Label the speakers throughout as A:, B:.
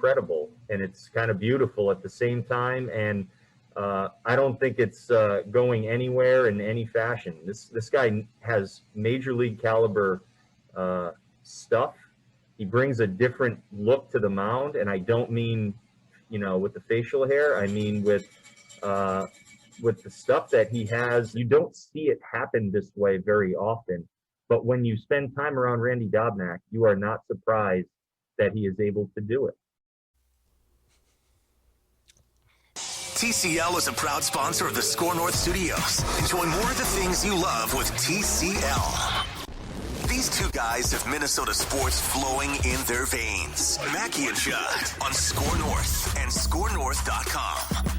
A: incredible, and it's kind of beautiful at the same time. And I don't think it's going anywhere in any fashion. This guy has major league caliber stuff. He brings a different look to the mound, and I don't mean, with the facial hair. I mean with the stuff that he has. You don't see it happen this way very often, but when you spend time around Randy Dobnak, you are not surprised that he is able to do it.
B: TCL is a proud sponsor of the Score North Studios. Enjoy more of the things you love with TCL. These two guys have Minnesota sports flowing in their veins. Mackey and Judd on Score North and ScoreNorth.com.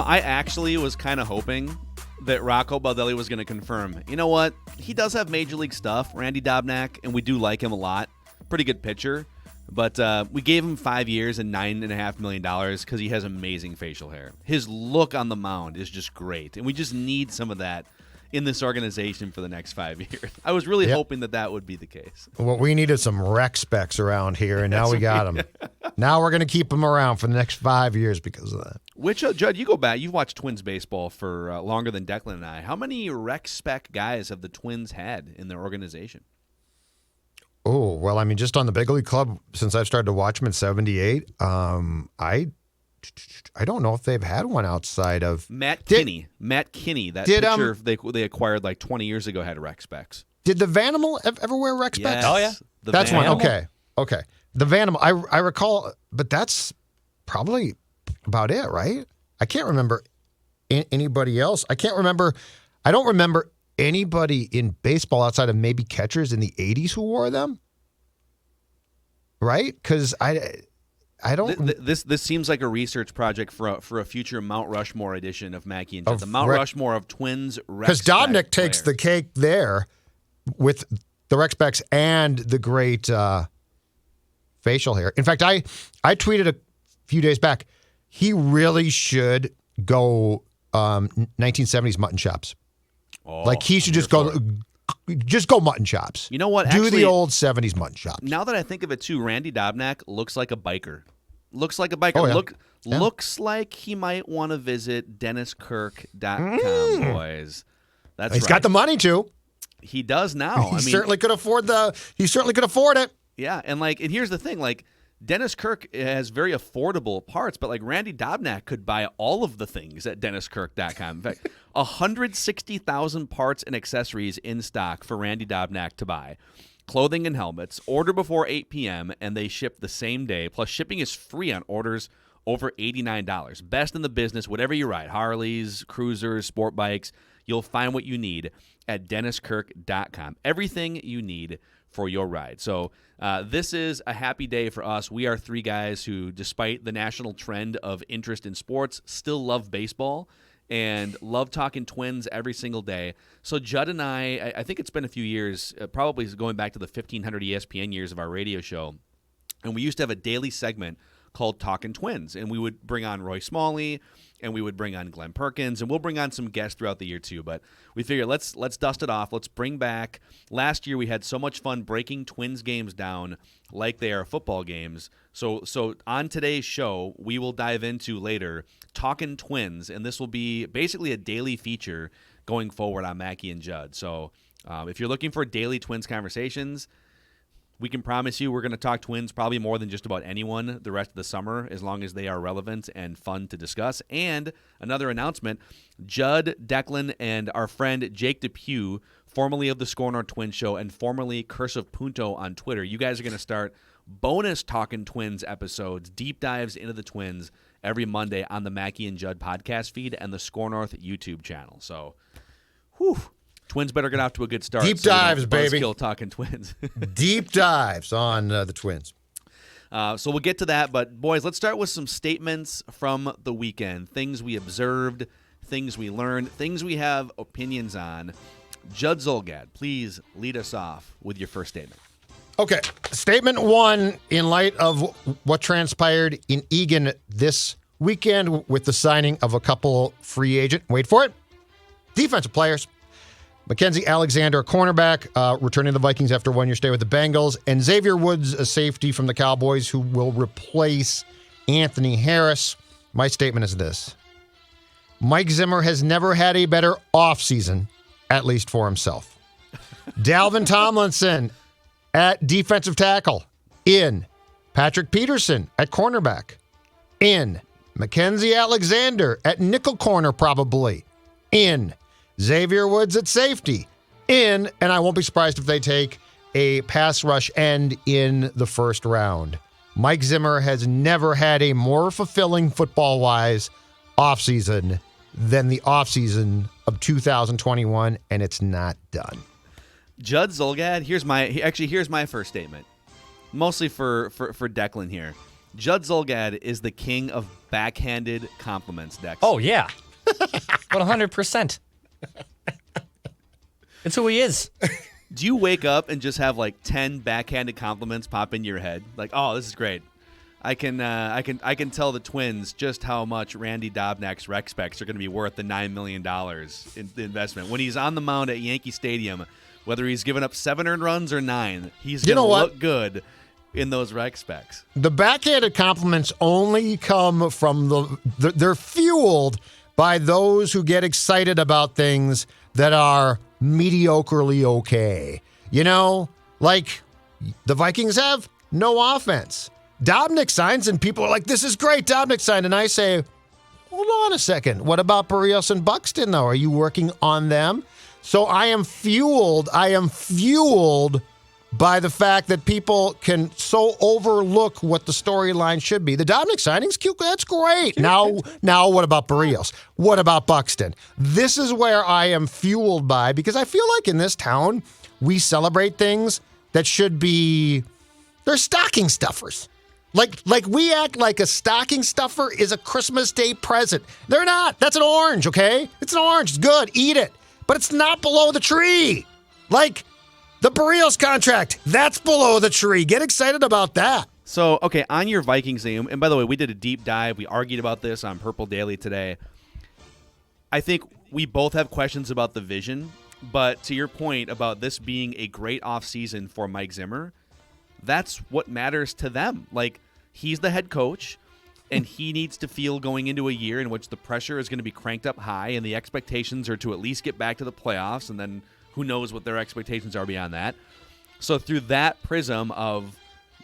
C: I actually was kind of hoping that Rocco Baldelli was going to confirm, you know what, he does have major league stuff, Randy Dobnak, and we do like him a lot. Pretty good pitcher. But we gave him 5 years and $9.5 million because he has amazing facial hair. His look on the mound is just great, and we just need some of that in this organization for the next 5 years. I was really hoping that would be the case.
D: Well, we needed some rec specs around here, and now we got them. Now we're going to keep them around for the next 5 years because of that.
C: Which, Judd, you go back. You've watched Twins baseball for longer than Declan and I. How many rec spec guys have the Twins had in their organization?
D: Oh, well, I mean, just on the Big League Club, since I've started to watch them in 78, I don't know if they've had one outside of
C: Matt Kinney. Matt Kinney, that pitcher they acquired like 20 years ago, had rec specs.
D: Did the Vanimal ever wear rec specs?
C: Yes. Oh, yeah.
D: That's Vanimal? One. Okay. The Vanimal, I recall, but that's probably about it, right? I can't remember anybody else. I don't remember anybody in baseball outside of maybe catchers in the 80s who wore them, right? Because I don't.
C: This seems like a research project for a future Mount Rushmore edition of Mackey and Judd. The Mount Rushmore of Twins.
D: Because Dobnak takes the cake there with the rec specs and the great facial hair. In fact, I tweeted a few days back, he really should go 1970s mutton chops.
C: Oh,
D: like he should just go mutton chops.
C: You know what?
D: Do the old 70s mutton chops.
C: Now that I think of it too, Randy Dobnak looks like a biker. Looks like a biker.
D: Oh, yeah.
C: Looks like he might want to visit DennisKirk.com, boys. That's
D: He's got the money to.
C: He does now.
D: He certainly could afford it.
C: Yeah, and here's the thing, Dennis Kirk has very affordable parts, but Randy Dobnak could buy all of the things at DennisKirk.com. In fact, 160,000 parts and accessories in stock for Randy Dobnak to buy. Clothing and helmets. Order before 8 p.m. and they ship the same day. Plus, shipping is free on orders over $89. Best in the business, whatever you ride. Harleys, cruisers, sport bikes. You'll find what you need at DennisKirk.com. Everything you need for your ride. So this is a happy day for us. We are three guys who, despite the national trend of interest in sports, still love baseball and love talking Twins every single day. So Judd and I think it's been a few years, probably going back to the 1500 ESPN years of our radio show, and we used to have a daily segment called Talkin Twins, and we would bring on Roy Smalley, and we would bring on Glenn Perkins, and we'll bring on some guests throughout the year too. But we figured let's dust it off. Let's bring back. Last year we had so much fun breaking Twins games down like they are football games. So on today's show we will dive into later Talkin Twins, and this will be basically a daily feature going forward on Mackey and Judd. So if you're looking for daily Twins conversations, we can promise you we're going to talk Twins probably more than just about anyone the rest of the summer, as long as they are relevant and fun to discuss. And another announcement, Judd, Declan, and our friend Jake Depew, formerly of the Score North Twins Show and formerly Cursive Punto on Twitter, you guys are going to start bonus Talkin Twins episodes, deep dives into the Twins every Monday on the Mackey and Judd podcast feed and the Score North YouTube channel. So, Twins better get off to a good start.
D: Deep dives, baby.
C: Buzzkill Talkin Twins.
D: Deep dives on the Twins.
C: So we'll get to that. But, boys, let's start with some statements from the weekend. Things we observed, things we learned, things we have opinions on. Judd Zulgad, please lead us off with your first statement.
D: Okay. Statement one, in light of what transpired in Eagan this weekend with the signing of a couple free agent, wait for it, defensive players. Mackenzie Alexander, a cornerback, returning to the Vikings after a 1-year stay with the Bengals. And Xavier Woods, a safety from the Cowboys, who will replace Anthony Harris. My statement is this. Mike Zimmer has never had a better offseason, at least for himself. Dalvin Tomlinson at defensive tackle, in. Patrick Peterson at cornerback, in. Mackenzie Alexander at nickel corner, probably, in. Xavier Woods at safety, in. And I won't be surprised if they take a pass rush end in the first round. Mike Zimmer has never had a more fulfilling football-wise offseason than the offseason of 2021, and it's not done.
C: Judd Zulgad, here's my first statement. Mostly for Declan here. Judd Zulgad is the king of backhanded compliments, Dex.
E: Oh, yeah. 100%. It's who he is.
C: Do you wake up and just have like 10 backhanded compliments pop into your head? Like, oh, this is great. I can tell the Twins just how much Randy Dobnak's rec specs are going to be worth the $9 million in the investment. When he's on the mound at Yankee Stadium, whether he's given up 7 earned runs or 9, he's going to look good in those rec specs.
D: The backhanded compliments only come from they're fueled by those who get excited about things that are mediocrely okay. You know, like the Vikings have no offense. Dobnak signs and people are like, this is great, Dobnak signed. And I say, hold on a second. What about Barrios and Buxton, though? Are you working on them? So I am fueled by the fact that people can so overlook what the storyline should be. The Dobnak signing's cute. That's great. Now what about Barrios? What about Buxton? This is where I am fueled by, because I feel like in this town, we celebrate things that should be, they're stocking stuffers. Like we act like a stocking stuffer is a Christmas Day present. They're not. That's an orange, okay? It's an orange. It's good. Eat it. But it's not below the tree. Like the Barrios contract, that's below the tree. Get excited about that.
C: So, okay, on your Vikings name, and by the way, we did a deep dive. We argued about this on Purple Daily today. I think we both have questions about the vision, but to your point about this being a great offseason for Mike Zimmer, that's what matters to them. Like, he's the head coach, and he needs to feel going into a year in which the pressure is going to be cranked up high and the expectations are to at least get back to the playoffs, and then who knows what their expectations are beyond that. So through that prism of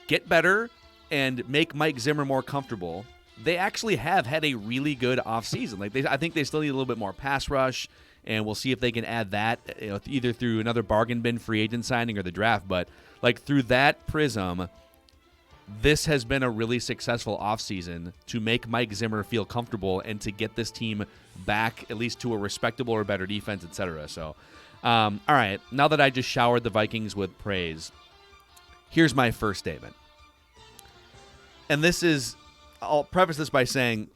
C: get better and make Mike Zimmer more comfortable, they actually have had a really good offseason. Like I think they still need a little bit more pass rush, and we'll see if they can add that either through another bargain bin free agent signing or the draft. But like through that prism, this has been a really successful offseason to make Mike Zimmer feel comfortable and to get this team back at least to a respectable or better defense, etc. So, all right, now that I just showered the Vikings with praise, here's my first statement. And this is, I'll preface this by saying,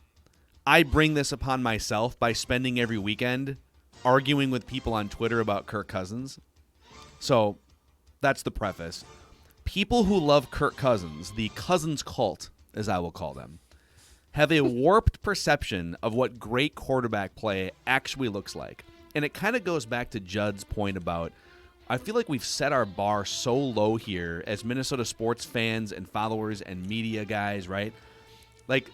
C: I bring this upon myself by spending every weekend arguing with people on Twitter about Kirk Cousins. So that's the preface. People who love Kirk Cousins, the Cousins cult, as I will call them, have a warped perception of what great quarterback play actually looks like. And it kind of goes back to Judd's point about, I feel like we've set our bar so low here as Minnesota sports fans and followers and media guys, right? Like,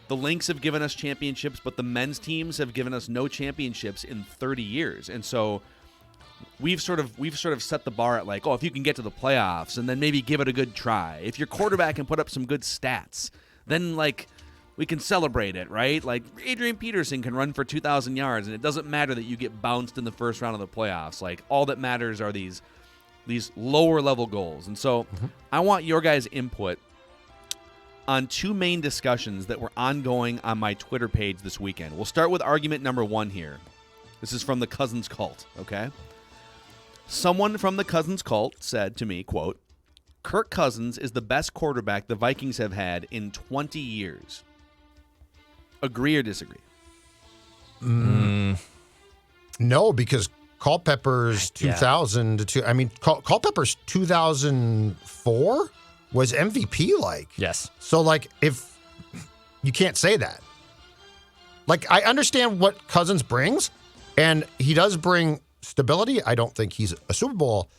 C: the Lynx have given us championships, but the men's teams have given us no championships in 30 years. And so we've sort of set the bar at like, oh, if you can get to the playoffs and then maybe give it a good try. If your quarterback can put up some good stats, then like we can celebrate it, right? Like Adrian Peterson can run for 2,000 yards, and it doesn't matter that you get bounced in the first round of the playoffs. Like all that matters are these lower level goals. And so I want your guys' input on two main discussions that were ongoing on my Twitter page this weekend. We'll start with argument number 1 here. This is from the Cousins cult, okay? Someone from the Cousins cult said to me, quote, Kirk Cousins is the best quarterback the Vikings have had in 20 years. Agree or disagree?
D: No, because Culpepper's 2000 to I mean, Culpepper's 2004 was MVP like.
E: Yes.
D: So like, if you can't say that, like I understand what Cousins brings, and he does bring stability. I don't think he's a Super Bowl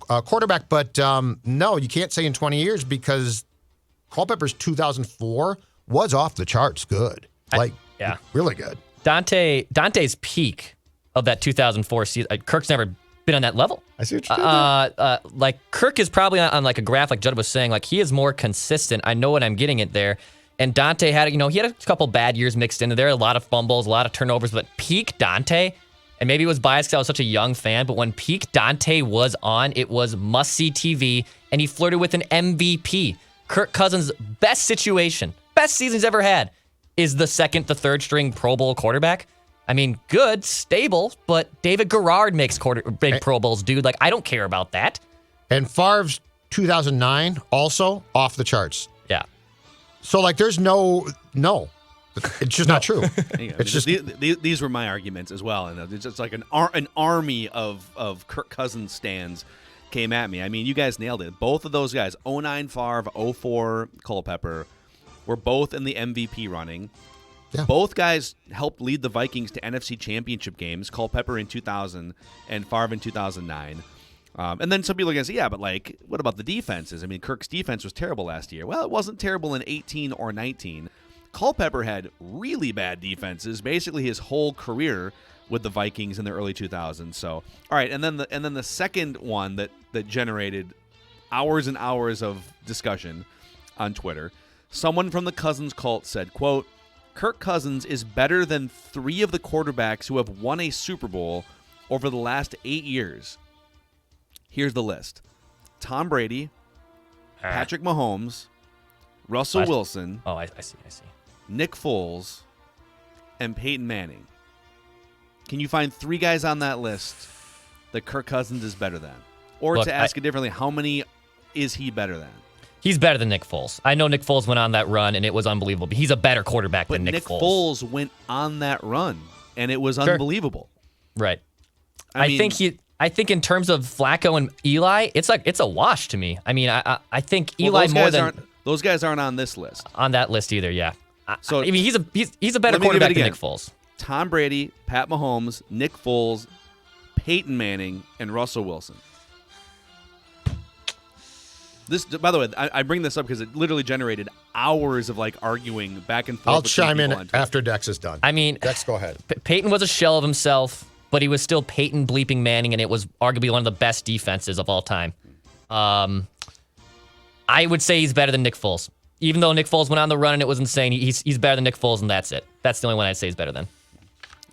D: quarterback. But no, you can't say in 20 years because Culpepper's 2004 was off the charts good. Really good.
E: Dante's peak of that 2004 season, Kirk's never been on that level.
D: I see what you did there.
E: Like Kirk is probably on like a graph, like Judd was saying, like he is more consistent. I know what I'm getting at there. And Dante had, he had a couple bad years mixed into there, a lot of fumbles, a lot of turnovers, but peak Dante, and maybe it was biased because I was such a young fan, but when peak Dante was on, it was must-see TV, and he flirted with an MVP. Kirk Cousins' best situation, best season he's ever had, is the second to third string Pro Bowl quarterback. I mean, good, stable, but David Garrard makes big Pro Bowls, dude. Like, I don't care about that.
D: And Favre's 2009 also off the charts.
E: Yeah.
D: So, like, there's no. It's just not true.
C: It's just these were my arguments as well, and it's just like an army of Kirk Cousins stands came at me. I mean, you guys nailed it. Both of those guys, 09 Favre, 04 Culpepper, were both in the MVP running.
D: Yeah.
C: Both guys helped lead the Vikings to NFC Championship games, Culpepper in 2000 and Favre in 2009. And then some people are going to say, yeah, but like, what about the defenses? I mean, Kirk's defense was terrible last year. Well, it wasn't terrible in 18 or 19. Culpepper had really bad defenses basically his whole career with the Vikings in the early 2000s. So, all right, and then the second one that generated hours and hours of discussion on Twitter, someone from the Cousins cult said, quote, Kirk Cousins is better than 3 of the quarterbacks who have won a Super Bowl over the last 8 years. Here's the list. Tom Brady, Patrick Mahomes, Russell Wilson.
E: Oh, I see.
C: Nick Foles, and Peyton Manning. Can you find 3 guys on that list that Kirk Cousins is better than? Or
E: Look,
C: to ask it differently, how many is he better than?
E: He's better than Nick Foles. I know Nick Foles went on that run, and it was unbelievable. But he's a better quarterback than Nick Foles.
C: But Nick Foles went on that run, and it was unbelievable.
E: Right.
C: I mean,
E: think in terms of Flacco and Eli, it's a wash to me. I mean, I think Eli
C: those guys aren't on this list.
E: On that list either. Yeah.
C: So
E: I mean, he's a better quarterback than Nick Foles.
C: Tom Brady, Pat Mahomes, Nick Foles, Peyton Manning, and Russell Wilson. This, by the way, I bring this up because it literally generated hours of like arguing back and forth.
D: I'll chime in after Dex is done.
E: I mean,
D: Dex, go ahead.
E: Peyton was a shell of himself, but he was still Peyton bleeping Manning, and it was arguably one of the best defenses of all time. I would say he's better than Nick Foles. Even though Nick Foles went on the run and it was insane, he's better than Nick Foles, and that's it. That's the only one I'd say is better than.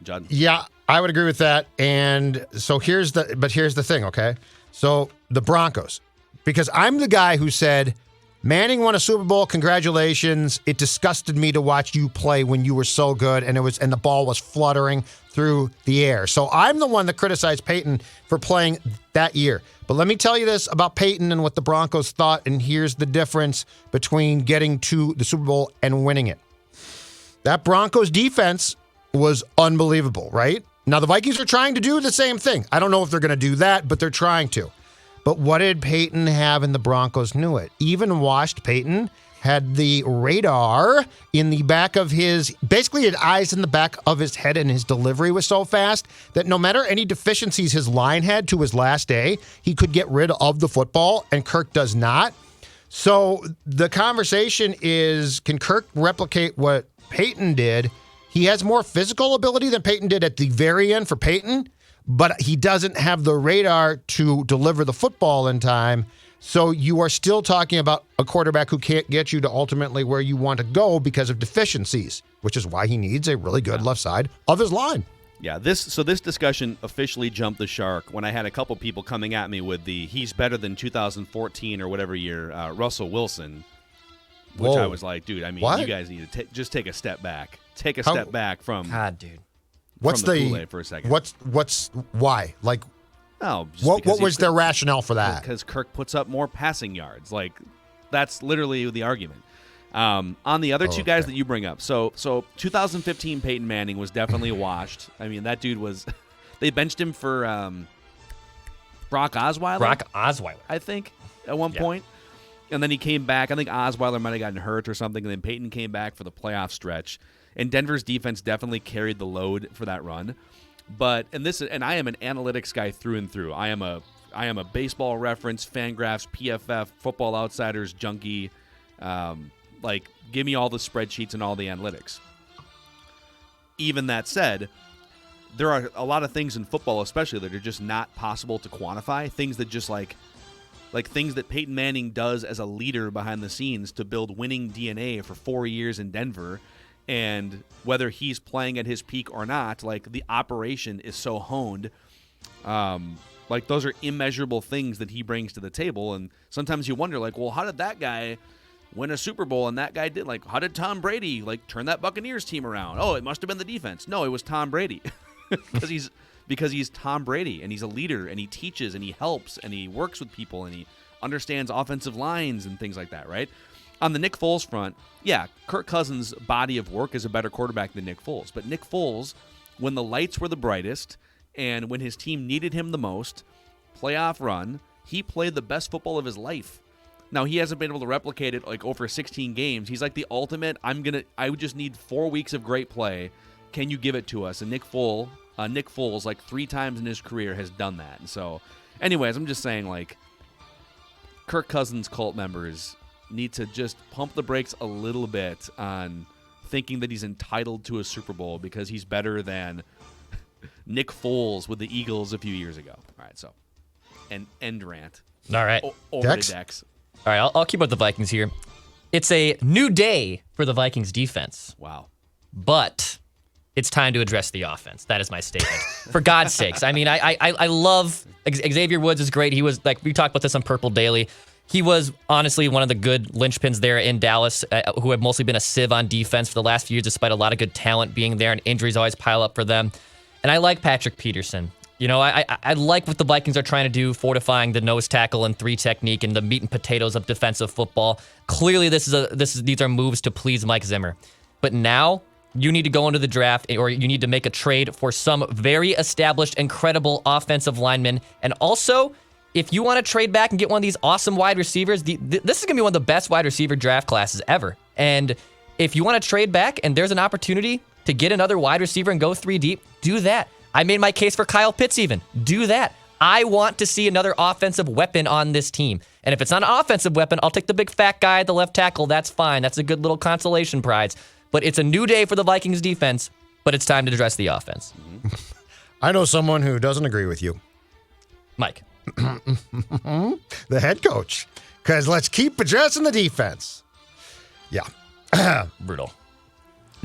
C: Judd.
D: Yeah, I would agree with that. And so here's the thing, okay? So the Broncos, because I'm the guy who said, Manning won a Super Bowl, congratulations. It disgusted me to watch you play when you were so good, and the ball was fluttering through the air. So I'm the one that criticized Peyton for playing that year. But let me tell you this about Peyton and what the Broncos thought, and here's the difference between getting to the Super Bowl and winning it. That Broncos defense was unbelievable, right? Now, the Vikings are trying to do the same thing. I don't know if they're going to do that, but they're trying to. But what did Peyton have and the Broncos knew it? Even washed Peyton had the radar in the back of basically had eyes in the back of his head, and his delivery was so fast that no matter any deficiencies his line had to his last day, he could get rid of the football, and Kirk does not. So the conversation is, can Kirk replicate what Peyton did? He has more physical ability than Peyton did at the very end for Peyton, but he doesn't have the radar to deliver the football in time. So you are still talking about a quarterback who can't get you to ultimately where you want to go because of deficiencies, which is why he needs a really good left side of his line.
C: Yeah, this discussion officially jumped the shark when I had a couple people coming at me with the he's better than 2014 or whatever year Russell Wilson, which I was like, dude, I mean,
D: what?
C: You guys need to just take a step back. Take a step back from
E: God, dude.
C: What's the Kool-Aid for a second?
D: What's why? Like,
C: what
D: was their rationale for that?
C: Because Kirk puts up more passing yards. Like, that's literally the argument. On the other two guys that you bring up, so 2015 Peyton Manning was definitely washed. I mean, that dude was. They benched him for Brock Osweiler. I think at one point, and then he came back. I think Osweiler might have gotten hurt or something, and then Peyton came back for the playoff stretch. And Denver's defense definitely carried the load for that run. And I am an analytics guy through and through. I am a baseball reference, Fangraphs, PFF, Football Outsiders junkie. Give me all the spreadsheets and all the analytics. Even that said, there are a lot of things in football, especially, that are just not possible to quantify. Things that just like things that Peyton Manning does as a leader behind the scenes to build winning DNA for 4 years in Denver. And whether he's playing at his peak or not, the operation is so honed. Those are immeasurable things that he brings to the table. And sometimes you wonder, how did that guy win a Super Bowl and that guy did? How did Tom Brady, turn that Buccaneers team around? Oh, it must have been the defense. No, it was Tom Brady. because he's Tom Brady, and he's a leader, and he teaches, and he helps, and he works with people, and he understands offensive lines and things like that, right? On the Nick Foles front, yeah, Kirk Cousins' body of work is a better quarterback than Nick Foles. But Nick Foles, when the lights were the brightest and when his team needed him the most, playoff run, he played the best football of his life. Now, he hasn't been able to replicate it over 16 games. He's the ultimate, I would just need 4 weeks of great play. Can you give it to us? And Nick Foles, 3 times in his career, has done that. And so, anyways, I'm just saying, Kirk Cousins cult members need to just pump the brakes a little bit on thinking that he's entitled to a Super Bowl because he's better than Nick Foles with the Eagles a few years ago. All right, so end rant.
E: All right.
C: Over
D: Dex?
C: to Dex.
E: All right, I'll keep up the Vikings here. It's a new day for the Vikings defense,
C: Wow.
E: but it's time to address the offense. That is my statement. For God's sakes. I mean, I love Xavier Woods is great. He was we talked about this on Purple Daily. He was honestly one of the good linchpins there in Dallas, who have mostly been a sieve on defense for the last few years, despite a lot of good talent being there, and injuries always pile up for them. And I like Patrick Peterson. I like what the Vikings are trying to do, fortifying the nose tackle and 3 technique and the meat and potatoes of defensive football. Clearly, these are moves to please Mike Zimmer. But now you need to go into the draft, or you need to make a trade for some very established and credible offensive linemen, and also, if you want to trade back and get one of these awesome wide receivers, this is going to be one of the best wide receiver draft classes ever. And if you want to trade back and there's an opportunity to get another wide receiver and go 3 deep, do that. I made my case for Kyle Pitts even. Do that. I want to see another offensive weapon on this team. And if it's not an offensive weapon, I'll take the big fat guy at the left tackle. That's fine. That's a good little consolation prize. But it's a new day for the Vikings defense, but it's time to address the offense.
D: I know someone who doesn't agree with you.
E: Mike.
D: The head coach. Because let's keep addressing the defense. Yeah.
E: Brutal.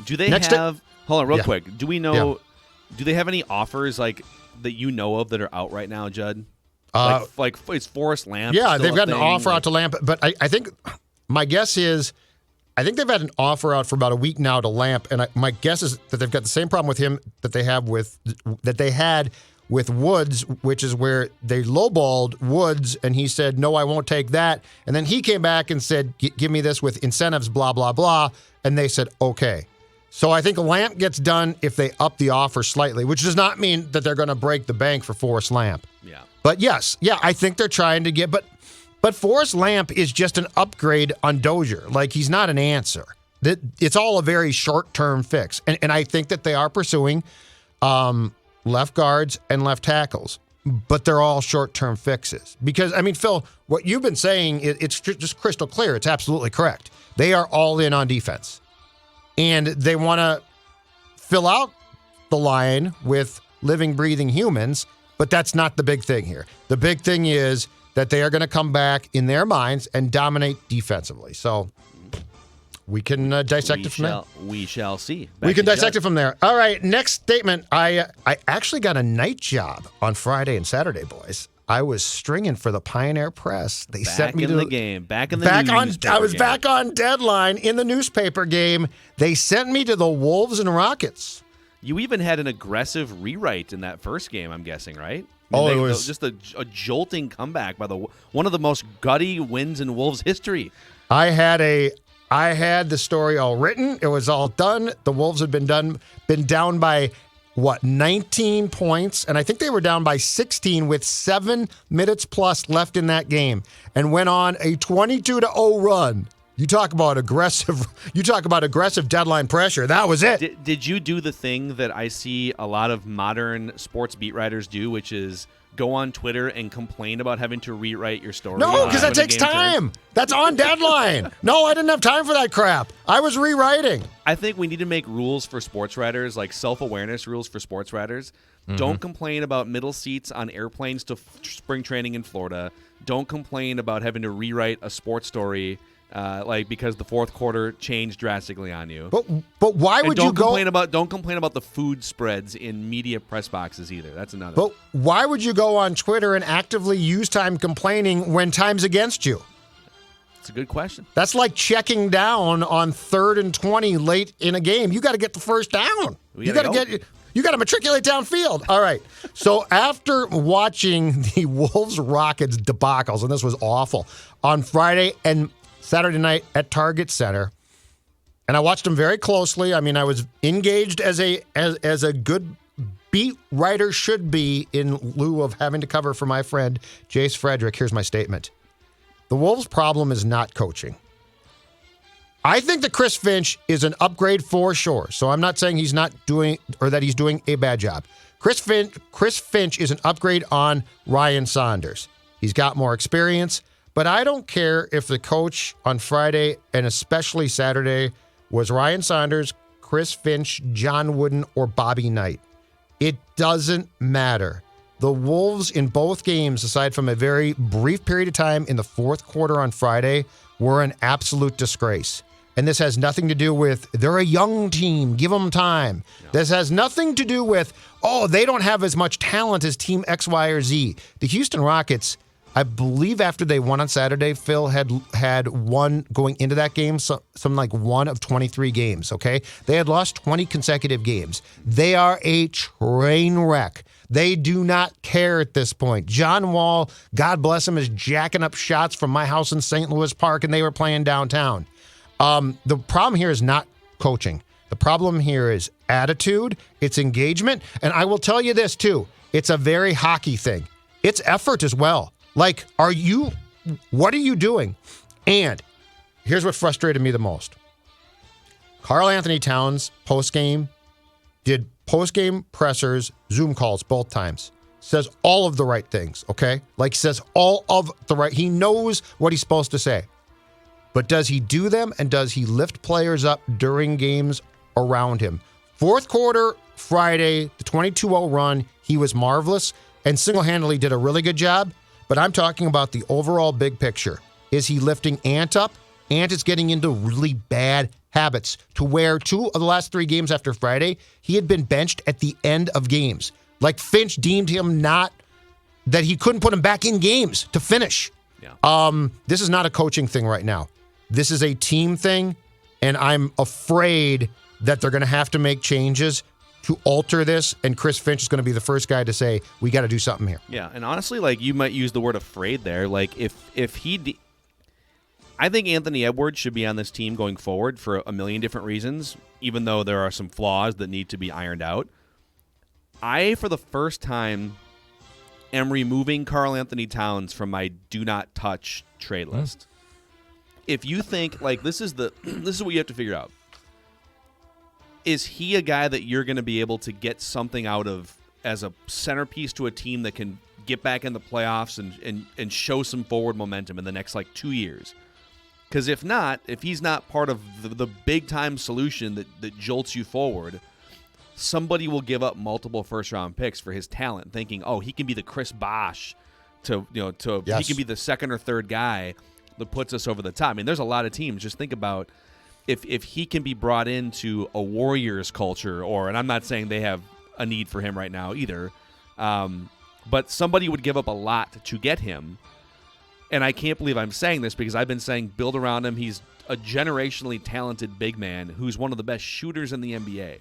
C: Do they
D: Next
C: have... Hold on real
D: Yeah.
C: quick. Do we know... Do they have any offers that you know of that are out right now, Judd? Is Forrest Lamp?
D: Yeah,
C: still
D: they've
C: a
D: got an
C: thing?
D: offer out to Lamp, but I think my guess is I think they've had an offer out for about a week now to Lamp, and my guess is that they've got the same problem with him that they had with Woods, which is where they lowballed Woods, and he said, no, I won't take that. And then he came back and said, give me this with incentives, blah, blah, blah. And they said, okay. So I think Lamp gets done if they up the offer slightly, which does not mean that they're going to break the bank for Forrest Lamp.
C: Yeah.
D: But yes, I think they're trying to get, but Forrest Lamp is just an upgrade on Dozier. He's not an answer. It's all a very short-term fix. And I think that they are pursuing left guards and left tackles, but they're all short-term fixes. Because, Phil, what you've been saying, it's just crystal clear. It's absolutely correct. They are all in on defense. And they want to fill out the line with living, breathing humans, but that's not the big thing here. The big thing is that they are going to come back in their minds and dominate defensively. So we can dissect it from there.
C: We shall see.
D: We can dissect it from there. All right, next statement. I actually got a night job on Friday and Saturday, boys. I was stringing for the Pioneer Press. They sent me to
C: the game. Back in the newspaper
D: I was
C: game.
D: back on deadline in the newspaper game. They sent me to the Wolves and Rockets.
C: You even had an aggressive rewrite in that first game, I'm guessing, right?
D: It was
C: just a jolting comeback by one of the most gutty wins in Wolves history.
D: I had the story all written. It was all done. The Wolves had been down by 19 points, and I think they were down by 16 with 7 minutes plus left in that game, and went on a 22-0 run You talk about aggressive deadline pressure. That was it.
C: Did you do the thing that I see a lot of modern sports beat writers do, which is go on Twitter and complain about having to rewrite your story?
D: No, because that takes time. That's on deadline. No, I didn't have time for that crap. I was rewriting.
C: I think we need to make rules for sports writers, like self-awareness rules for sports writers. Don't complain about middle seats on airplanes to spring training in Florida. Don't complain about having to rewrite a sports story because the fourth quarter changed drastically on you.
D: But why would you go?
C: Don't complain about the food spreads in media press boxes either. That's another.
D: But why would you go on Twitter and actively use time complaining when time's against you?
C: It's a good question.
D: That's like checking down on 3rd and 20 late in a game. You got to get the first down. You got to matriculate downfield. All right. So after watching the Wolves-Rockets debacles, and this was awful, on Friday and Saturday night at Target Center, and I watched them very closely. I mean, I was engaged as a good beat writer should be in lieu of having to cover for my friend Jace Frederick. Here's my statement. The Wolves' problem is not coaching. I think that Chris Finch is an upgrade for sure. So I'm not saying he's not doing or that he's doing a bad job. Chris Finch is an upgrade on Ryan Saunders. He's got more experience, but I don't care if the coach on Friday and especially Saturday was Ryan Saunders, Chris Finch, John Wooden, or Bobby Knight. It doesn't matter. The Wolves in both games, aside from a very brief period of time in the fourth quarter on Friday, were an absolute disgrace. And this has nothing to do with, they're a young team, give them time. No. This has nothing to do with, they don't have as much talent as Team X, Y, or Z. The Houston Rockets, I believe after they won on Saturday, Phil had won going into that game, something like 1 of 23 games, okay? They had lost 20 consecutive games. They are a train wreck. They do not care at this point. John Wall, God bless him, is jacking up shots from my house in St. Louis Park, and they were playing downtown. The problem here is not coaching. The problem here is attitude, it's engagement, and I will tell you this too. It's a very hockey thing. It's effort as well. Like, what are you doing? And here's what frustrated me the most. Karl Anthony Towns post-game did post-game pressers, Zoom calls both times. Says all of the right things, okay? Like says all of the right. He knows what he's supposed to say. But does he do them and does he lift players up during games around him? Fourth quarter, Friday, the 22-0 run, he was marvelous and single-handedly did a really good job. But I'm talking about the overall big picture. Is he lifting Ant up? Ant is getting into really bad habits to where 2 of the last 3 games after Friday, he had been benched at the end of games. Like Finch deemed him that he couldn't put him back in games to finish. Yeah. This is not a coaching thing right now. This is a team thing, and I'm afraid that they're going to have to make changes to alter this, and Chris Finch is going to be the first guy to say, we got to do something here.
C: Yeah, and honestly, like, you might use the word afraid there. Like, I think Anthony Edwards should be on this team going forward for a million different reasons, even though there are some flaws that need to be ironed out. I, for the first time, am removing Karl Anthony Towns from my do not touch trade list. If you think, like, this is what you have to figure out. Is he a guy that you're going to be able to get something out of as a centerpiece to a team that can get back in the playoffs and show some forward momentum in the next, 2 years? Because if not, if he's not part of the big-time solution that jolts you forward, somebody will give up multiple first-round picks for his talent, thinking, he can be the Chris Bosh yes. He can be the second or third guy that puts us over the top. I mean, there's a lot of teams. Just think about if he can be brought into a Warriors culture, and I'm not saying they have a need for him right now either, but somebody would give up a lot to get him. And I can't believe I'm saying this because I've been saying build around him. He's a generationally talented big man who's one of the best shooters in the NBA.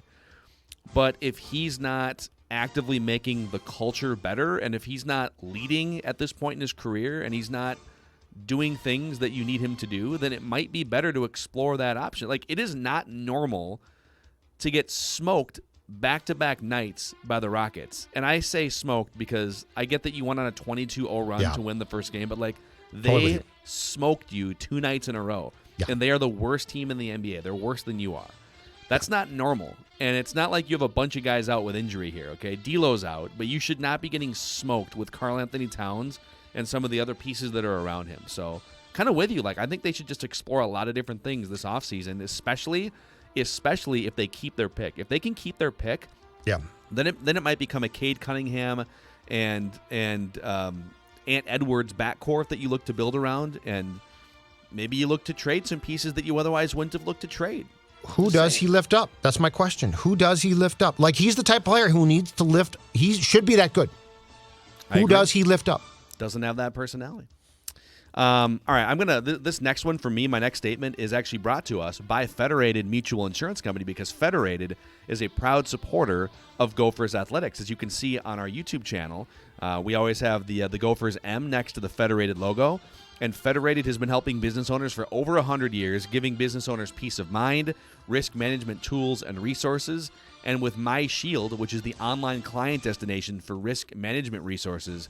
C: But if he's not actively making the culture better, and if he's not leading at this point in his career, and he's not doing things that you need him to do, then it might be better to explore that option. Like, it is not normal to get smoked back-to-back nights by the Rockets. And I say smoked because I get that you went on a 22-0 run to win the first game, but, they smoked you 2 nights in a row.
D: Yeah.
C: and they are the worst team in the NBA. They're worse than you are. That's not normal. And it's not like you have a bunch of guys out with injury here, okay? D'Lo's out, but you should not be getting smoked with Karl Anthony Towns and some of the other pieces that are around him. So kind of with you. Like, I think they should just explore a lot of different things this offseason, especially if they keep their pick. If they can keep their pick,
D: Yeah.
C: then it might become a Cade Cunningham and Ant Edwards backcourt that you look to build around, and maybe you look to trade some pieces that you otherwise wouldn't have looked to trade.
D: Who does he lift up? That's my question. Who does he lift up? Like, he's the type of player who needs to lift. He should be that good.
C: I
D: Who
C: agree.
D: does he lift up?
C: Doesn't have that personality. All right, I'm gonna. This next one for me, my next statement is actually brought to us by Federated Mutual Insurance Company, because Federated is a proud supporter of Gophers athletics. As you can see on our YouTube channel, we always have the Gophers M next to the Federated logo, and Federated has been helping business owners for over 100 years, giving business owners peace of mind, risk management tools and resources, and with My Shield, which is the online client destination for risk management resources.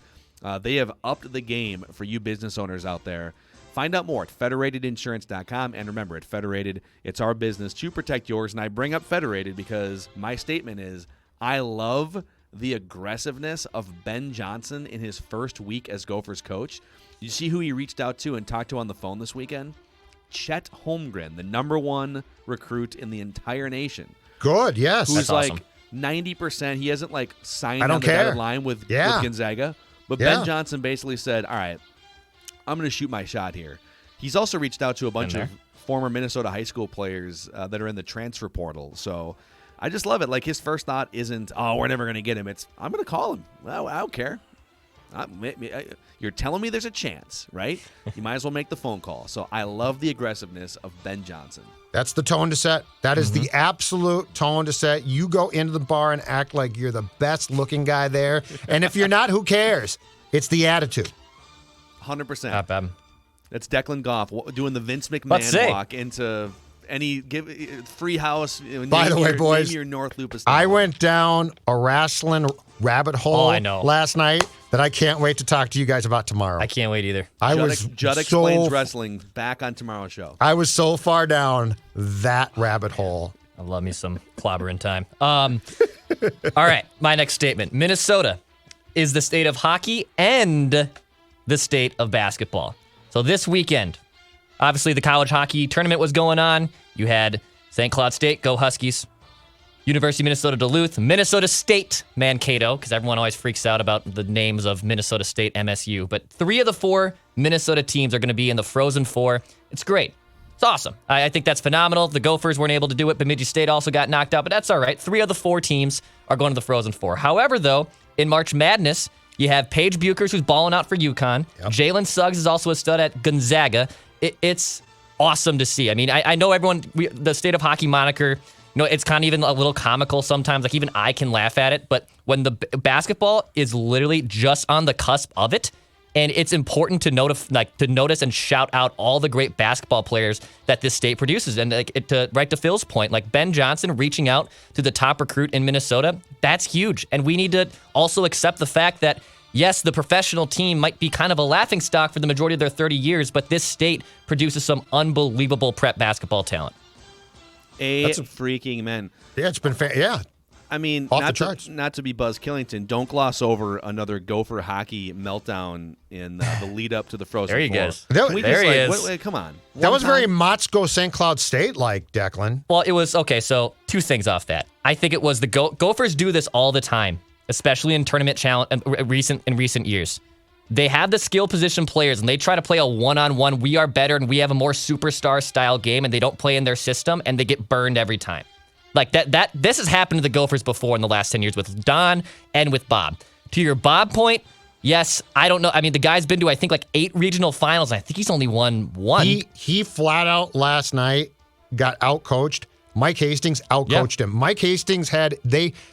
C: They have upped the game for you business owners out there. Find out more at federatedinsurance.com. And remember, at Federated, it's our business to protect yours. And I bring up Federated because my statement is, I love the aggressiveness of Ben Johnson in his first week as Gophers coach. Did you see who he reached out to and talked to on the phone this weekend? Chet Holmgren, the #1 recruit in the entire nation.
D: Good, yes.
C: Who's
E: That's
C: like
E: awesome.
C: 90%. He hasn't like signed
D: I don't
C: on the
D: care.
C: dotted line with Gonzaga. But
D: Yeah.
C: Ben Johnson basically said, all right, I'm going to shoot my shot here. He's also reached out to a bunch of former Minnesota high school players that are in the transfer portal. So I just love it. Like, his first thought isn't, oh, we're never going to get him. It's, I'm going to call him. Well, I don't care. You're telling me there's a chance, right? You might as well make the phone call. So I love the aggressiveness of Ben Johnson.
D: That's the tone to set. That is the absolute tone to set. You go into the bar and act like you're the best looking guy there. And if you're not, who cares? It's the attitude.
C: 100%.
E: Not bad.
C: That's Declan Goff doing the Vince
E: Let's see.
C: McMahon walk into any free house.
D: By the way, boys,
C: name your North Loop
D: I went down a wrestling rabbit hole
E: I know.
D: last night that I can't wait to talk to you guys about tomorrow.
E: I can't wait either.
C: Judd explains wrestling back on tomorrow's show.
D: I was so far down that rabbit hole.
E: I love me some clobbering time. All right, my next statement. Minnesota is the state of hockey and the state of basketball. So this weekend, obviously the college hockey tournament was going on. You had St. Cloud State, go Huskies. University of Minnesota Duluth, Minnesota State Mankato, because everyone always freaks out about the names of Minnesota State MSU. But 3 of the 4 Minnesota teams are going to be in the Frozen Four. It's great. It's awesome. I think that's phenomenal. The Gophers weren't able to do it. Bemidji State also got knocked out, but that's all right. 3 of the 4 teams are going to the Frozen Four. However, though, in March Madness, you have Paige Buchers, who's balling out for UConn.
D: Yep.
E: Jalen Suggs is also a stud at Gonzaga. It's awesome to see. I mean, I know everyone, the state of hockey moniker, it's kind of even a little comical sometimes. Like, even I can laugh at it. But when the basketball is literally just on the cusp of it, and it's important to notice and shout out all the great basketball players that this state produces. And right to Phil's point, like Ben Johnson reaching out to the top recruit in Minnesota, that's huge. And we need to also accept the fact that, yes, the professional team might be kind of a laughingstock for the majority of their 30 years, but this state produces some unbelievable prep basketball talent.
C: Freaking man.
D: Yeah, it's been yeah.
C: I mean,
D: Off the charts.
C: not to be Buzz Killington, don't gloss over another Gopher hockey meltdown in the lead up to the Frozen
E: There he
C: Four.
E: goes.
C: Can we
E: There
C: just,
E: he is.
C: wait, come on.
D: That was very
C: time?
D: Motzko St. Cloud State like, Declan.
E: Well, it was, okay, so 2 things off that. I think it was the Gophers do this all the time, especially in tournament challenge in recent years. They have the skill position players, and they try to play a one-on-one, we are better, and we have a more superstar-style game, and they don't play in their system, and they get burned every time. Like, this has happened to the Gophers before in the last 10 years with Don and with Bob. To your Bob point, yes, I don't know. I mean, the guy's been to, I think, like 8 regional finals, and I think he's only won 1.
D: He flat out last night got outcoached. Mike Hastings outcoached him. Mike Hastings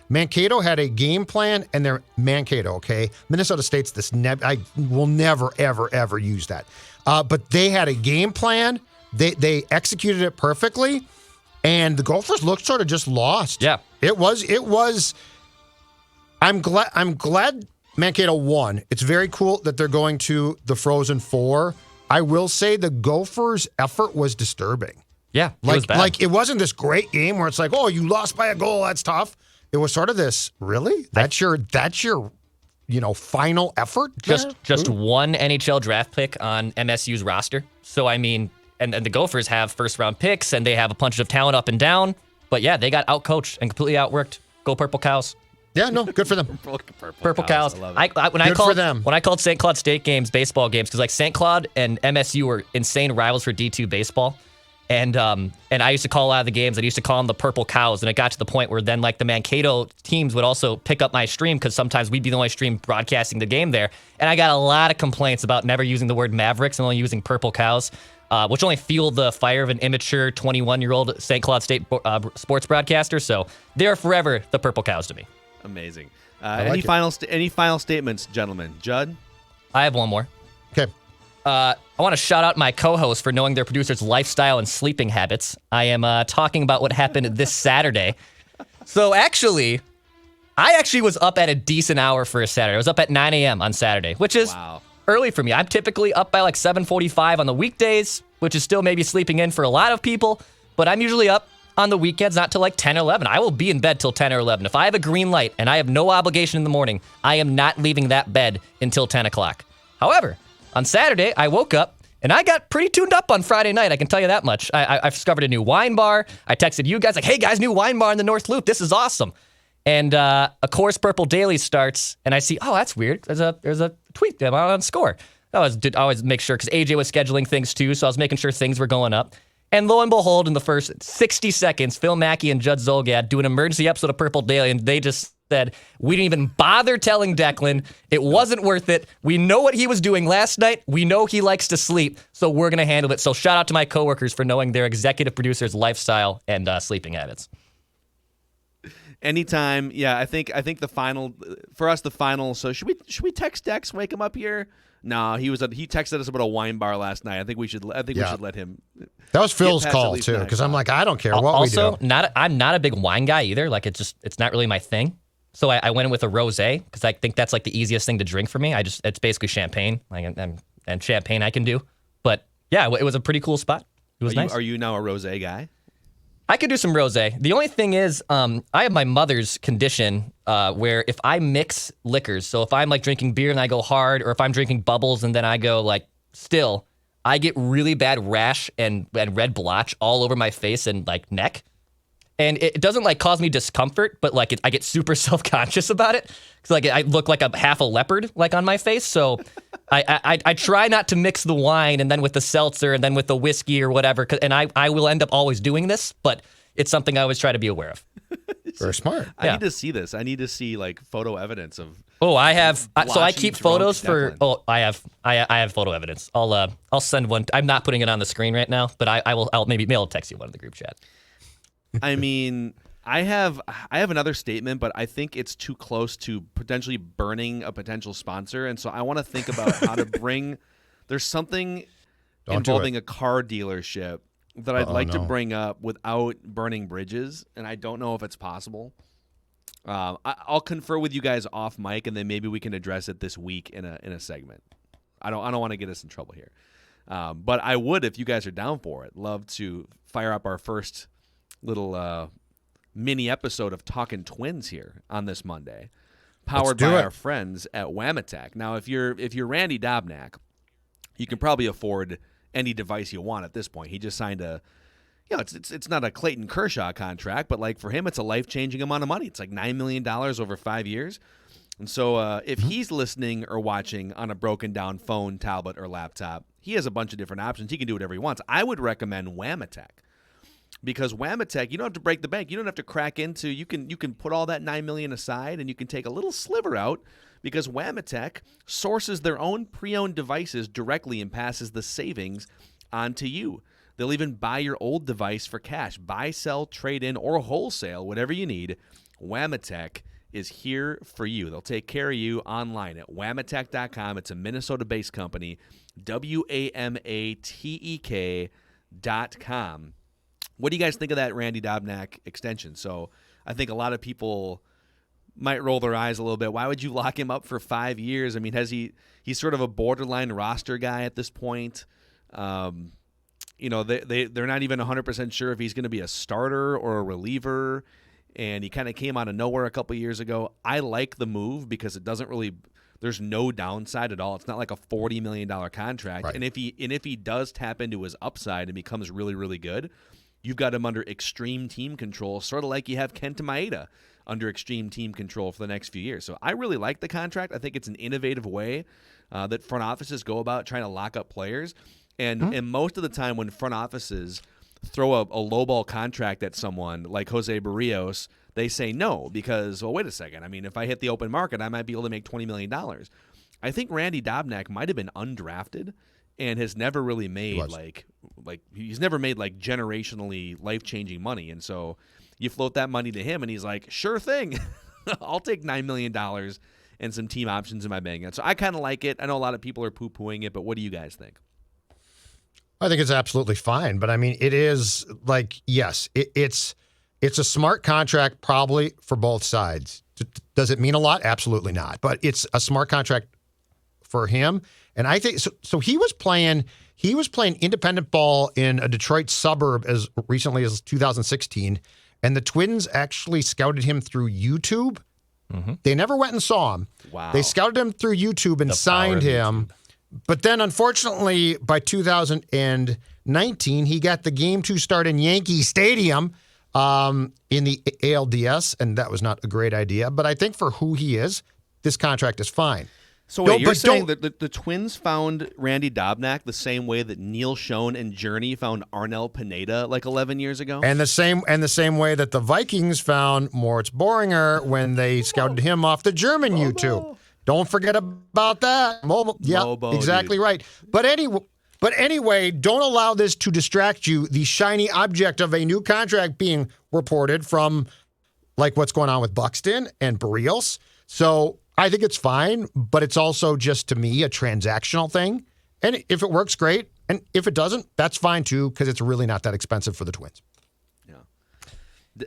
D: Mankato had a game plan, and they're Mankato, okay? Minnesota State's this, I will never, ever, ever use that. But they had a game plan. They executed it perfectly, and the Gophers looked sort of just lost.
E: Yeah.
D: It was, I'm glad Mankato won. It's very cool that they're going to the Frozen Four. I will say the Gophers' effort was disturbing.
E: Yeah, it was bad.
D: Like it wasn't this great game where it's like, oh, you lost by a goal, that's tough. It was sort of this, really? That's your final effort?
E: Just one NHL draft pick on MSU's roster. So, I mean, and the Gophers have first-round picks, and they have a bunch of talent up and down. But, yeah, they got outcoached and completely outworked. Go Purple Cows.
D: Yeah, no, good for them.
E: Purple Cows.
C: I love it.
E: When I called St. Cloud State games baseball games, because like St. Cloud and MSU were insane rivals for D2 baseball. And I used to call a lot of the games. I used to call them the Purple Cows. And it got to the point where then like the Mankato teams would also pick up my stream because sometimes we'd be the only stream broadcasting the game there. And I got a lot of complaints about never using the word Mavericks and only using Purple Cows, which only fueled the fire of an immature 21-year-old St. Cloud State sports broadcaster. So they're forever the Purple Cows to me.
C: Amazing.
D: like
C: Any final statements, gentlemen? Judd?
E: I have one more.
D: Okay.
E: I want to shout out my co-host for knowing their producer's lifestyle and sleeping habits. I am talking about what happened this Saturday. So I actually was up at a decent hour for a Saturday. I was up at 9 a.m. on Saturday, which is early for me. I'm typically up by like 7:45 on the weekdays, which is still maybe sleeping in for a lot of people. But I'm usually up on the weekends, not till like 10 or 11. I will be in bed till 10 or 11. If I have a green light and I have no obligation in the morning, I am not leaving that bed until 10 o'clock. However, on Saturday, I woke up, and I got pretty tuned up on Friday night, I can tell you that much. I discovered a new wine bar. I texted you guys like, hey, guys, new wine bar in the North Loop. This is awesome. And A Course Purple Daily starts, and I see, oh, that's weird. There's a tweet on Score. I always make sure, because AJ was scheduling things too, so I was making sure things were going up. And lo and behold, in the first 60 seconds, Phil Mackey and Judd Zolgad do an emergency episode of Purple Daily, and they just said, we didn't even bother telling Declan. It wasn't worth it. We know what he was doing last night. We know he likes to sleep, so we're going to handle it. So shout out to my coworkers for knowing their executive producer's lifestyle and sleeping habits.
C: Anytime, yeah. I think the final for us. The final. So should we text Dex, wake him up here? No, he texted us about a wine bar last night. I think we should let him.
D: That was Phil's call too, because I'm like, I don't care what we do.
E: Also, I'm not a big wine guy either. Like it's not really my thing. So I went in with a rosé because I think that's like the easiest thing to drink for me. It's basically champagne, and champagne I can do. But yeah, it was a pretty cool spot. It was nice.
C: Are you now a rosé guy?
E: I could do some rosé. The only thing is, I have my mother's condition where if I mix liquors, so if I'm like drinking beer and I go hard, or if I'm drinking bubbles and then I go like still, I get really bad rash and red blotch all over my face and like neck. And it doesn't like cause me discomfort, but like I get super self-conscious about it because like I look like a half a leopard like on my face. So I try not to mix the wine and then with the seltzer and then with the whiskey or whatever. And I will end up always doing this, but it's something I always try to be aware of.
D: Very smart.
C: I need to see this. I need to see like photo evidence of.
E: Oh, I have. So I keep photos for.
C: Declan.
E: Oh, I have photo evidence. I'll send one. I'm not putting it on the screen right now, but I will. I'll text you one in the group chat.
C: I mean, I have another statement, but I think it's too close to potentially burning a potential sponsor, and so I want to think about how to bring. There's something involving a car dealership that I'd like to bring up without burning bridges, and I don't know if it's possible. I'll confer with you guys off mic, and then maybe we can address it this week in a segment. I don't want to get us in trouble here, but I would, if you guys are down for it, love to fire up our first little mini episode of Talkin Twins here on this Monday, powered by our friends at Wamatech. Now, if you're Randy Dobnak, you can probably afford any device you want at this point. He just signed it's not a Clayton Kershaw contract, but like for him, it's a life-changing amount of money. It's like $9 million over 5 years. And so if he's listening or watching on a broken down phone, tablet, or laptop, he has a bunch of different options. He can do whatever he wants. I would recommend Wamatech. Because Wamatech, you don't have to break the bank. You don't have to crack into. You can put all that $9 million aside, and you can take a little sliver out. Because Wamatech sources their own pre-owned devices directly and passes the savings on to you. They'll even buy your old device for cash, buy, sell, trade in, or wholesale, whatever you need. Wamatech is here for you. They'll take care of you online at wamatech.com. It's a Minnesota-based company. WAMATEK.com. What do you guys think of that Randy Dobnak extension? So I think a lot of people might roll their eyes a little bit. Why would you lock him up for 5 years? I mean, he's sort of a borderline roster guy at this point. They're not even 100% sure if he's going to be a starter or a reliever, and he kind of came out of nowhere a couple years ago. I like the move because it doesn't really – there's no downside at all. It's not like a $40 million contract.
D: Right.
C: And if he does tap into his upside and becomes really, really good, you've got him under extreme team control, sort of like you have Kenta Maeda under extreme team control for the next few years. So I really like the contract. I think it's an innovative way that front offices go about trying to lock up players. And most of the time when front offices throw a lowball contract at someone like Jose Barrios, they say no because, well, wait a second. I mean, if I hit the open market, I might be able to make $20 million. I think Randy Dobnak might have been undrafted and has never really made he's never made like generationally life-changing money. And so you float that money to him and he's like, sure thing. I'll take $9 million and some team options in my bank account. So I kind of like it. I know a lot of people are poo-pooing it, but what do you guys think?
D: I think it's absolutely fine, but I mean, it is like, yes, it's a smart contract probably for both sides. Does it mean a lot? Absolutely not. But it's a smart contract for him, and I think so. He was playing independent ball in a Detroit suburb as recently as 2016, and the Twins actually scouted him through YouTube. Mm-hmm. They never went and saw him.
C: Wow.
D: They scouted him through YouTube and signed him. YouTube. But then, unfortunately, by 2019, he got the game to start in Yankee Stadium in the ALDS, and that was not a great idea. But I think for who he is, this contract is fine.
C: So wait, you're saying that the Twins found Randy Dobnak the same way that Neil Schoen and Journey found Arnel Pineda like 11 years ago?
D: And the same way that the Vikings found Moritz Boringer when they scouted him off the German YouTube. Don't forget about that. Yeah, exactly dude. Right. But anyway, don't allow this to distract you. The shiny object of a new contract being reported from like what's going on with Buxton and Barrios. So I think it's fine, but it's also just to me a transactional thing. And if it works, great. And if it doesn't, that's fine too, because it's really not that expensive for the Twins.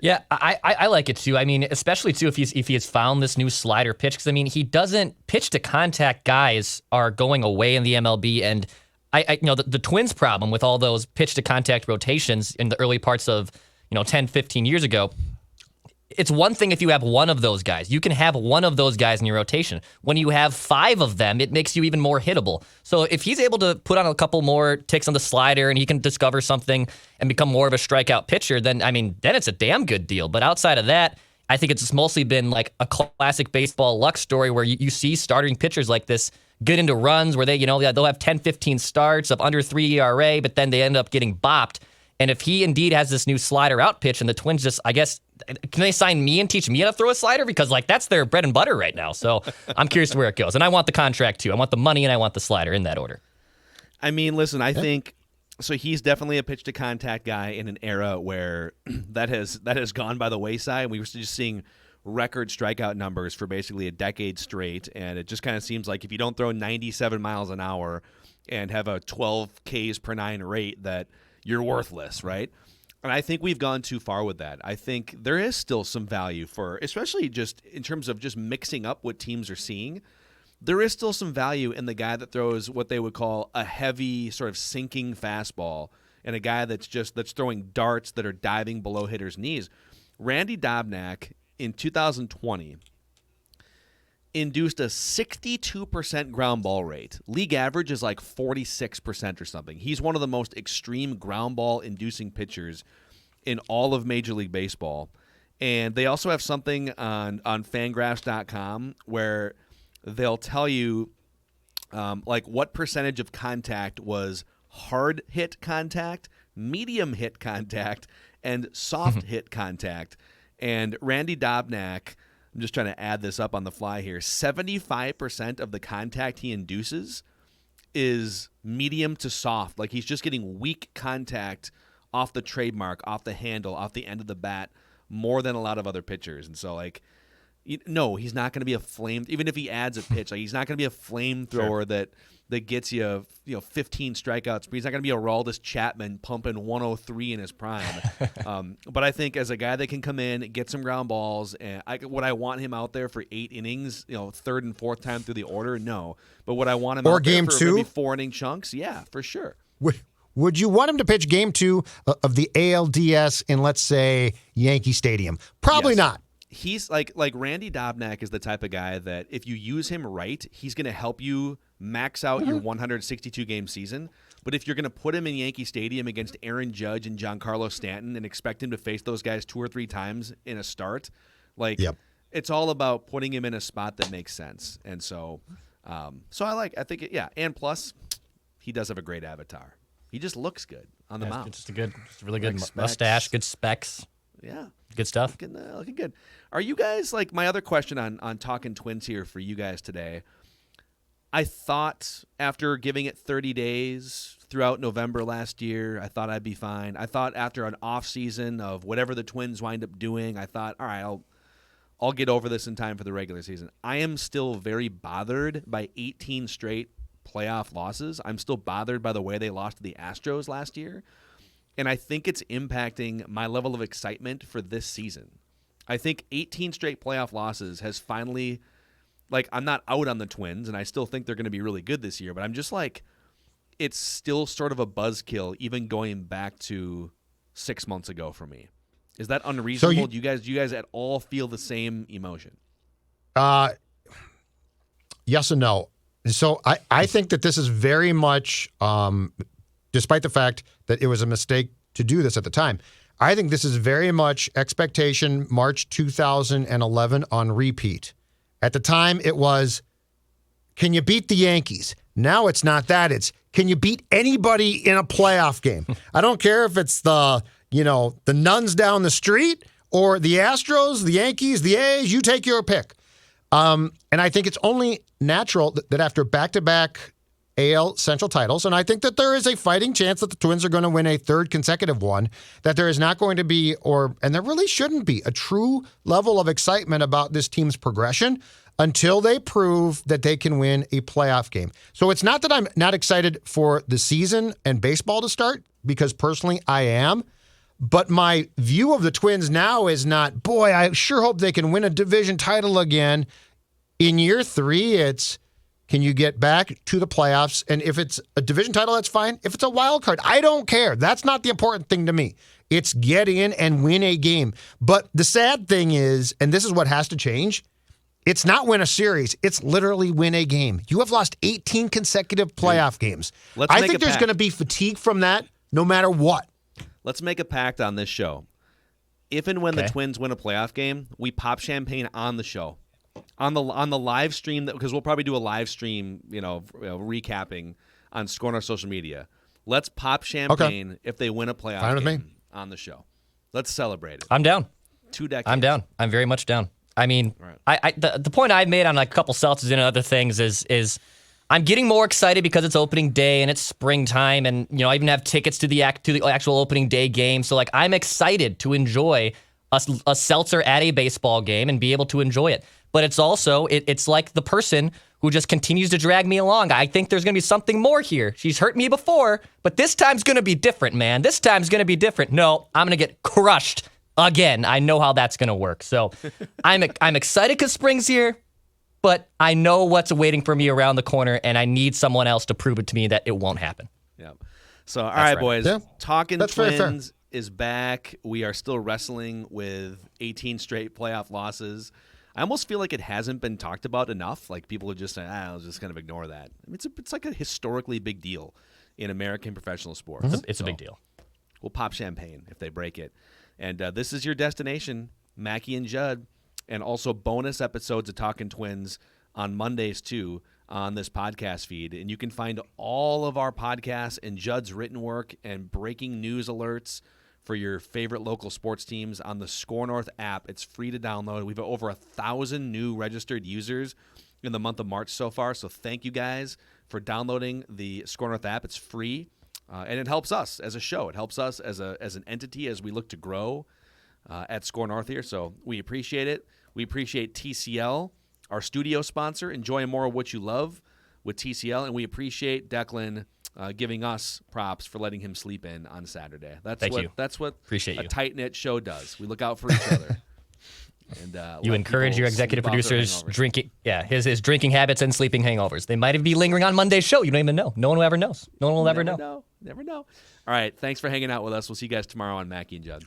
E: Yeah, I like it too. I mean, especially too if he has found this new slider pitch, because I mean he doesn't pitch to contact guys are going away in the MLB, and the Twins' problem with all those pitch to contact rotations in the early parts of 10, 15 years ago. It's one thing if you have one of those guys. You can have one of those guys in your rotation. When you have 5 of them, it makes you even more hittable. So if he's able to put on a couple more ticks on the slider and he can discover something and become more of a strikeout pitcher, then it's a damn good deal. But outside of that, I think it's mostly been like a classic baseball luck story where you see starting pitchers like this get into runs where they'll have 10, 15 starts of under 3 ERA, but then they end up getting bopped. And if he indeed has this new slider out pitch and the Twins just, I guess, can they sign me and teach me how to throw a slider? Because that's their bread and butter right now. So I'm curious to where it goes. And I want the contract too. I want the money and I want the slider in that order.
C: I mean, listen, I think so. He's definitely a pitch to contact guy in an era where that has gone by the wayside. We were just seeing record strikeout numbers for basically a decade straight. And it just kind of seems like if you don't throw 97 miles an hour and have a 12 Ks per 9 rate that you're worthless, right? And I think we've gone too far with that. I think there is still some value for, especially just in terms of just mixing up what teams are seeing, there is still some value in the guy that throws what they would call a heavy sort of sinking fastball and a guy that's throwing darts that are diving below hitters' knees. Randy Dobnak in 2020 induced a 62% ground ball rate. League average is like 46% or something. He's one of the most extreme ground ball inducing pitchers in all of Major League Baseball. And they also have something on Fangraphs.com where they'll tell you like what percentage of contact was hard hit contact, medium hit contact, and soft hit contact. And Randy Dobnak, I'm just trying to add this up on the fly here, 75% of the contact he induces is medium to soft. Like he's just getting weak contact off the trademark, off the handle, off the end of the bat more than a lot of other pitchers. And so like, no, he's not going to be a flame. Even if he adds a pitch, like he's not going to be a flamethrower that gets you 15 strikeouts. But he's not going to be a Aroldis Chapman pumping 103 in his prime. But I think as a guy that can come in, get some ground balls, and would I want him out there for 8 innings, third and fourth time through the order? No. But would I want him
D: or
C: out
D: game
C: there for
D: 2?
C: maybe 4 inning chunks? Yeah, for sure.
D: Would you want him to pitch Game 2 of the ALDS in, let's say, Yankee Stadium? Probably
C: Yes.
D: not.
C: He's like Randy Dobnak is the type of guy that if you use him right, he's going to help you max out your 162 game season. But if you're going to put him in Yankee Stadium against Aaron Judge and Giancarlo Stanton and expect him to face those guys 2 or 3 times in a start, it's all about putting him in a spot that makes sense. And so, I think and plus, he does have a great avatar. He just looks good on the mound.
E: Just a really good
C: Like
E: mustache, good specs.
C: Yeah.
E: Good stuff.
C: Looking good. Are you guys, like, my other question on Talkin Twins here for you guys today, I thought after giving it 30 days throughout November last year, I thought I'd be fine. I thought after an off season of whatever the Twins wind up doing, I thought, all right, I'll get over this in time for the regular season. I am still very bothered by 18 straight playoff losses. I'm still bothered by the way they lost to the Astros last year. And I think it's impacting my level of excitement for this season. I think 18 straight playoff losses has finally, like, I'm not out on the Twins, and I still think they're going to be really good this year, but I'm just like, it's still sort of a buzzkill, even going back to 6 months ago for me. Is that unreasonable? Do you guys at all feel the same emotion?
D: Yes and no. So I think that this is very much, despite the fact that it was a mistake to do this at the time, I think this is very much expectation March 2011 on repeat. At the time, it was, can you beat the Yankees? Now it's not that. It's, can you beat anybody in a playoff game? I don't care if it's the nuns down the street or the Astros, the Yankees, the A's, you take your pick. And I think it's only natural that after back-to-back AL Central titles, and I think that there is a fighting chance that the Twins are going to win a third consecutive one, that there is not going to be, and there really shouldn't be, a true level of excitement about this team's progression until they prove that they can win a playoff game. So it's not that I'm not excited for the season and baseball to start, because personally I am. But my view of the Twins now is not, boy, I sure hope they can win a division title again. In year 3, it's, can you get back to the playoffs? And if it's a division title, that's fine. If it's a wild card, I don't care. That's not the important thing to me. It's get in and win a game. But the sad thing is, and this is what has to change, it's not win a series. It's literally win a game. You have lost 18 consecutive playoff games. I think there's going to be fatigue from that no matter what.
C: Let's make a pact on this show. If and when the Twins win a playoff game, we pop champagne on the show. On the live stream, because we'll probably do a live stream, recapping on Score on our social media. Let's pop champagne if they win a playoff game on the show. Let's celebrate it.
E: I'm down.
C: 2 decades.
E: I'm down. I'm very much down. I mean, the point I've made on like a couple seltzers and other things is I'm getting more excited because it's opening day and it's springtime, and I even have tickets to the actual opening day game. So like I'm excited to enjoy a seltzer at a baseball game and be able to enjoy it. But it's also, it's like the person who just continues to drag me along. I think there's going to be something more here. She's hurt me before, but this time's going to be different, man. This time's going to be different. No, I'm going to get crushed again. I know how that's going to work. So I'm excited because spring's here, but I know what's waiting for me around the corner, and I need someone else to prove it to me that it won't happen.
C: Yeah. So, all right, boys.
D: Yeah.
C: Talkin
D: That's
C: Twins is back. We are still wrestling with 18 straight playoff losses. I almost feel like it hasn't been talked about enough. Like people are just saying, I'll just kind of ignore that. I mean, it's like a historically big deal in American professional sports.
E: Mm-hmm. It's a big deal.
C: We'll pop champagne if they break it. And this is your destination, Mackey and Judd, and also bonus episodes of Talkin Twins on Mondays too on this podcast feed. And you can find all of our podcasts and Judd's written work and breaking news alerts for your favorite local sports teams on the Score North app. It's free to download. We've over 1,000 new registered users in the month of March so far. So thank you guys for downloading the Score North app. It's free, and it helps us as a show. It helps us as an entity as we look to grow at Score North here. So we appreciate it. We appreciate TCL, our studio sponsor. Enjoy more of what you love with TCL, and we appreciate Declan giving us props for letting him sleep in on Saturday. That's what
E: appreciate
C: a
E: you.
C: tight-knit show does. We look out for each other. And
E: you
C: let
E: encourage
C: people
E: your executive
C: sleep off their
E: producers
C: hangovers.
E: drinking. Yeah, his drinking habits and sleeping hangovers. They might be lingering on Monday's show. You don't even know. No one will ever knows. No one will ever know.
C: Never know. All right. Thanks for hanging out with us. We'll see you guys tomorrow on Mackey and Judd.